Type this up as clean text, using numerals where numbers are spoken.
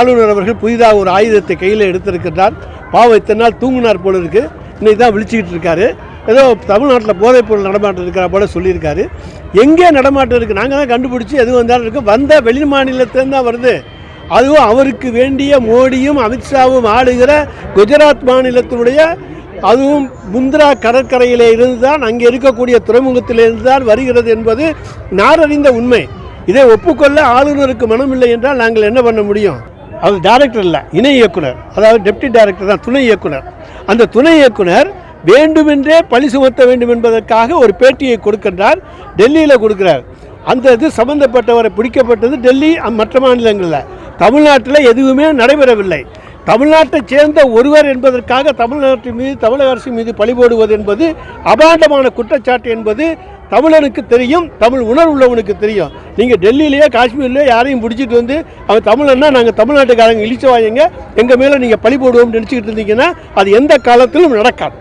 ஆளுநர் அவர்கள் புதிதாக ஒரு ஆயுதத்தை கையில் எடுத்திருக்கின்றார். பாவம் இத்தனை நாள் தூங்குனார் போல இருக்குது, இன்னைக்கு தான் விழிச்சிக்கிட்டு இருக்காரு. ஏதோ தமிழ்நாட்டில் போதைப்பொருள் நடமாட்டம் இருக்கிற போல சொல்லியிருக்காரு. எங்கே நடமாட்டம் இருக்குது நாங்கள் தான் கண்டுபிடிச்சி எது வந்தாலும் இருக்குது. வந்த வெளி மாநிலத்திலேருந்து தான் வருது. அதுவும் அவருக்கு வேண்டிய மோடியும் அமித்ஷாவும் ஆளுகிற குஜராத் மாநிலத்தினுடைய, அதுவும் முந்திரா கடற்கரையிலே இருந்து தான், அங்கே இருக்கக்கூடிய துறைமுகத்திலிருந்து தான் வருகிறது என்பது நாடறிந்த உண்மை. இதை ஒப்புக்கொள்ள ஆளுநருக்கு மனமில்லை என்றால் நாங்கள் என்ன பண்ண முடியும்? அது டைரக்டர் இல்லை, இணை இயக்குனர், அதாவது டெப்டி டைரக்டர் தான், துணை இயக்குனர். அந்த துணை இயக்குனர் வேண்டுமென்றே பழி சுமத்த வேண்டும் என்பதற்காக ஒரு பேட்டியை கொடுக்கின்றார், டெல்லியில் கொடுக்கிறார். அந்த இது சம்பந்தப்பட்டவரை பிடிக்கப்பட்டது டெல்லி, மற்ற மாநிலங்களில். தமிழ்நாட்டில் எதுவுமே நடைபெறவில்லை. தமிழ்நாட்டைச் சேர்ந்த ஒருவர் என்பதற்காக தமிழ்நாட்டின் மீது, தமிழக அரசு மீது பழி போடுவது என்பது அபாண்டமான குற்றச்சாட்டு என்பது தமிழனுக்கு தெரியும், தமிழ் உணர்வுள்ளவனுக்கு தெரியும். நீங்கள் டெல்லியிலேயே காஷ்மீர்லேயே யாரையும் பிடிச்சிட்டு வந்து அவன் தமிழன்னா நாங்கள் தமிழ்நாட்டுக்காரங்க இழிச்சவாயங்க, எங்கள் மேலே நீங்கள் பழி போடுவோம்னு நினச்சிக்கிட்டு இருந்தீங்கன்னா அது எந்த காலத்திலும் நடக்காது.